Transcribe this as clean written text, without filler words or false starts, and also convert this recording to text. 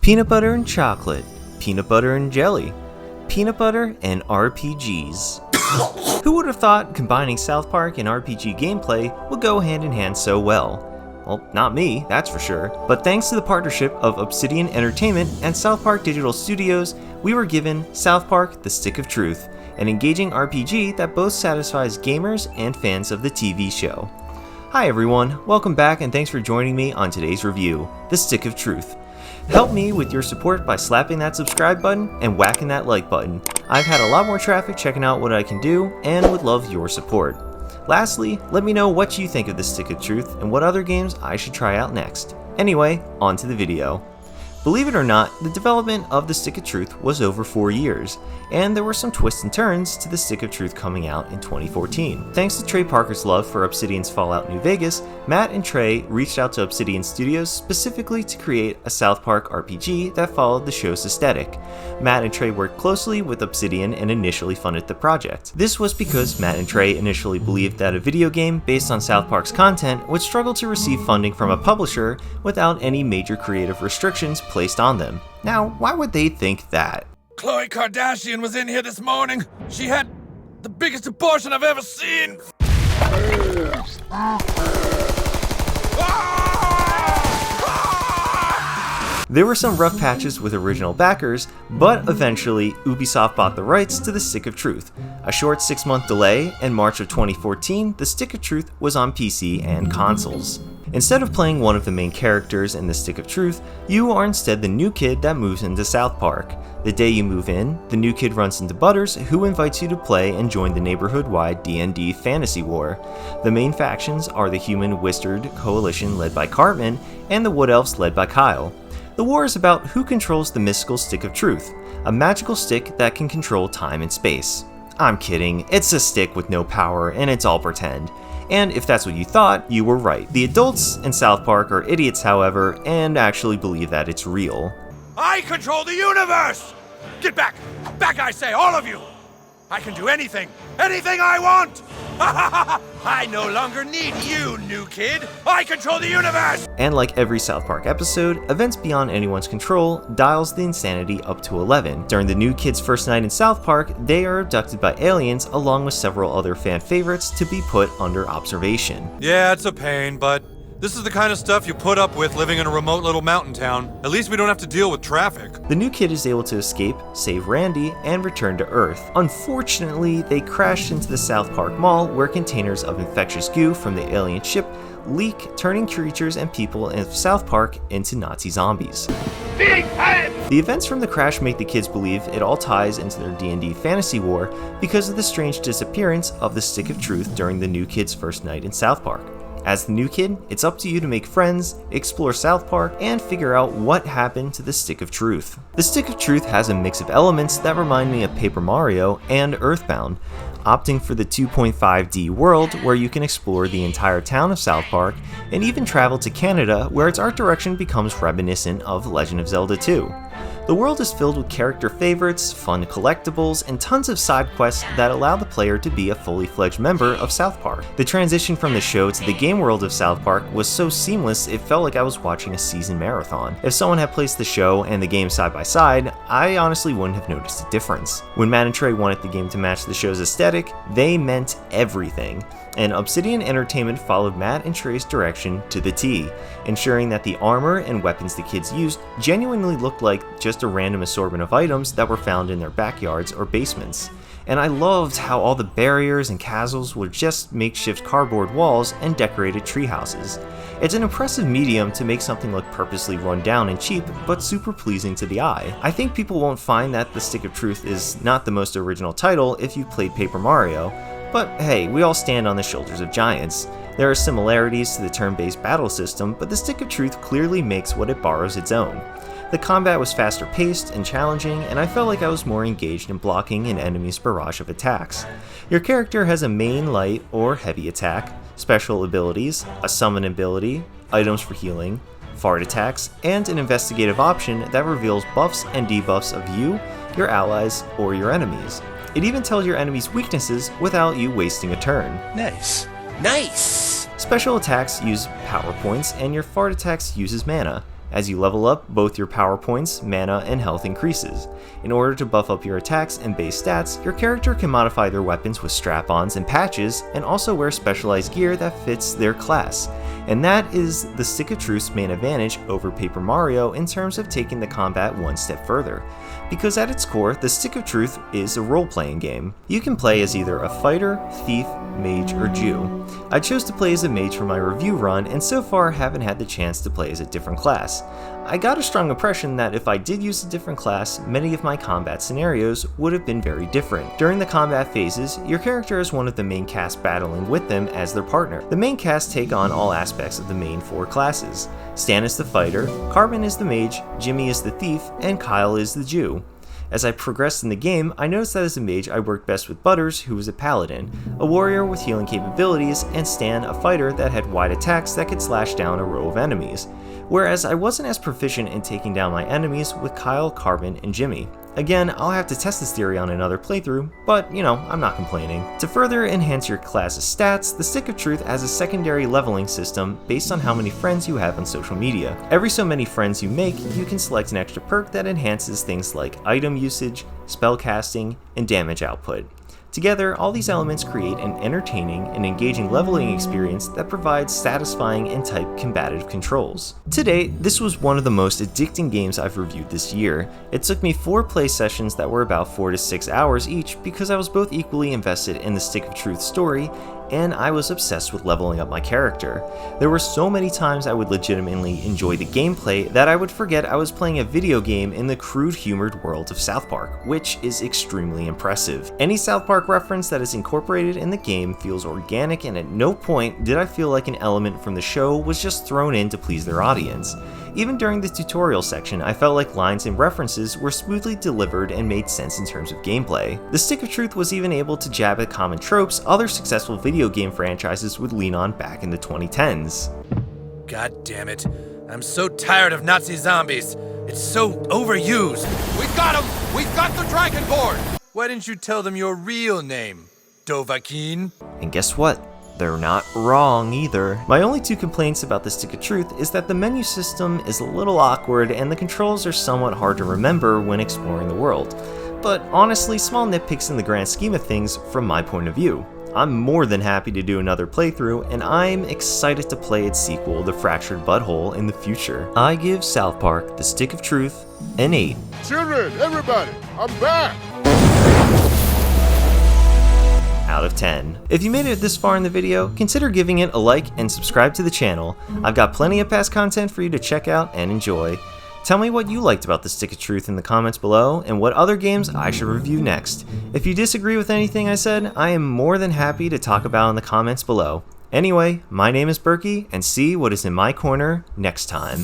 Peanut butter and chocolate, peanut butter and jelly, peanut butter and RPGs. Who would have thought combining South Park and RPG gameplay would go hand in hand so well? Well, not me, that's for sure. But thanks to the partnership of Obsidian Entertainment and South Park Digital Studios, we were given South Park: The Stick of Truth, an engaging RPG that both satisfies gamers and fans of the TV show. Hi everyone, welcome back and thanks for joining me on today's review, The Stick of Truth. Help me with your support by slapping that subscribe button and whacking that like button. I've had a lot more traffic checking out what I can do and would love your support. Lastly, let me know what you think of The Stick of Truth and what other games I should try out next. Anyway, on to the video. Believe it or not, the development of The Stick of Truth was over 4 years, and there were some twists and turns to The Stick of Truth coming out in 2014. Thanks to Trey Parker's love for Obsidian's Fallout New Vegas, Matt and Trey reached out to Obsidian Studios specifically to create a South Park RPG that followed the show's aesthetic. Matt and Trey worked closely with Obsidian and initially funded the project. This was because Matt and Trey initially believed that a video game based on South Park's content would struggle to receive funding from a publisher without any major creative restrictions placed on them. Now, why would they think that? Khloe Kardashian was in here this morning. She had the biggest abortion I've ever seen. There were some rough patches with original backers, but eventually Ubisoft bought the rights to The Stick of Truth. A short 6-month delay, in March of 2014, The Stick of Truth was on PC and consoles. Instead of playing one of the main characters in The Stick of Truth, you are instead the new kid that moves into South Park. The day you move in, the new kid runs into Butters, who invites you to play and join the neighborhood-wide D&D fantasy war. The main factions are the Human Wizard Coalition led by Cartman and the Wood Elves led by Kyle. The war is about who controls the mystical Stick of Truth, a magical stick that can control time and space. I'm kidding, it's a stick with no power and it's all pretend. And if that's what you thought, you were right. The adults in South Park are idiots, however, and actually believe that it's real. I control the universe! Get back! Back, I say, all of you! I can do anything I want! I no longer need you, new kid! I control the universe! And like every South Park episode, events beyond anyone's control dials the insanity up to 11. During the new kid's first night in South Park, they are abducted by aliens along with several other fan favorites to be put under observation. Yeah, it's a pain, but this is the kind of stuff you put up with living in a remote little mountain town. At least we don't have to deal with traffic. The new kid is able to escape, save Randy, and return to Earth. Unfortunately, they crash into the South Park Mall where containers of infectious goo from the alien ship leak, turning creatures and people in South Park into Nazi zombies. The events from the crash make the kids believe it all ties into their D&D fantasy war because of the strange disappearance of the Stick of Truth during the new kid's first night in South Park. As the new kid, it's up to you to make friends, explore South Park, and figure out what happened to the Stick of Truth. The Stick of Truth has a mix of elements that remind me of Paper Mario and Earthbound, opting for the 2.5D world where you can explore the entire town of South Park and even travel to Canada where its art direction becomes reminiscent of Legend of Zelda 2. The world is filled with character favorites, fun collectibles, and tons of side quests that allow the player to be a fully fledged member of South Park. The transition from the show to the game world of South Park was so seamless it felt like I was watching a season marathon. If someone had placed the show and the game side by side, I honestly wouldn't have noticed a difference. When Matt and Trey wanted the game to match the show's aesthetic, they meant everything. And Obsidian Entertainment followed Matt and Trey's direction to the T, ensuring that the armor and weapons the kids used genuinely looked like just a random assortment of items that were found in their backyards or basements. And I loved how all the barriers and castles were just makeshift cardboard walls and decorated treehouses. It's an impressive medium to make something look purposely run down and cheap, but super pleasing to the eye. I think people won't find that The Stick of Truth is not the most original title if you played Paper Mario, but hey, we all stand on the shoulders of giants. There are similarities to the turn-based battle system, but The Stick of Truth clearly makes what it borrows its own. The combat was faster paced and challenging, and I felt like I was more engaged in blocking an enemy's barrage of attacks. Your character has a main, light, or heavy attack, special abilities, a summon ability, items for healing, fart attacks, and an investigative option that reveals buffs and debuffs of you, your allies, or your enemies. It even tells your enemies' weaknesses without you wasting a turn. Nice. Special attacks use power points, and your fart attacks uses mana. As you level up, both your power points, mana, and health increases. In order to buff up your attacks and base stats, your character can modify their weapons with strap-ons and patches, and also wear specialized gear that fits their class. And that is the Stick of Truth's main advantage over Paper Mario in terms of taking the combat one step further. Because at its core, the Stick of Truth is a role-playing game. You can play as either a fighter, thief, mage, or Jew. I chose to play as a mage for my review run, and so far haven't had the chance to play as a different class. I got a strong impression that if I did use a different class, many of my combat scenarios would have been very different. During the combat phases, your character is one of the main cast battling with them as their partner. The main cast take on all aspects of the main 4 classes. Stan is the fighter, Carbon is the mage, Jimmy is the thief, and Kyle is the Jew. As I progressed in the game, I noticed that as a mage I worked best with Butters, who was a paladin, a warrior with healing capabilities, and Stan, a fighter that had wide attacks that could slash down a row of enemies. Whereas I wasn't as proficient in taking down my enemies with Kyle, Carbon, and Jimmy. Again, I'll have to test this theory on another playthrough, but I'm not complaining. To further enhance your class's stats, the Stick of Truth has a secondary leveling system based on how many friends you have on social media. Every so many friends you make, you can select an extra perk that enhances things like item usage, spell casting, and damage output. Together, all these elements create an entertaining and engaging leveling experience that provides satisfying and tight combative controls. To date, this was one of the most addicting games I've reviewed this year. It took me 4 play sessions that were about 4 to 6 hours each because I was both equally invested in the Stick of Truth story and I was obsessed with leveling up my character. There were so many times I would legitimately enjoy the gameplay that I would forget I was playing a video game in the crude humored world of South Park, which is extremely impressive. Any South Park reference that is incorporated in the game feels organic, and at no point did I feel like an element from the show was just thrown in to please their audience. Even during the tutorial section, I felt like lines and references were smoothly delivered and made sense in terms of gameplay. The Stick of Truth was even able to jab at common tropes other successful video game franchises would lean on back in the 2010s. God damn it. I'm so tired of Nazi zombies. It's so overused. We got him! We got the Dragonborn! Why didn't you tell them your real name, Dovahkiin? And guess what? They're not wrong either. My only 2 complaints about the Stick of Truth is that the menu system is a little awkward and the controls are somewhat hard to remember when exploring the world. But honestly, small nitpicks in the grand scheme of things from my point of view. I'm more than happy to do another playthrough, and I'm excited to play its sequel, The Fractured Butthole, in the future. I give South Park, The Stick of Truth, an 8. Children, everybody, I'm back! Out of 10. If you made it this far in the video, consider giving it a like and subscribe to the channel. I've got plenty of past content for you to check out and enjoy. Tell me what you liked about the Stick of Truth in the comments below, and what other games I should review next. If you disagree with anything I said, I am more than happy to talk about in the comments below. Anyway, my name is BirKey, and see what is in my corner next time.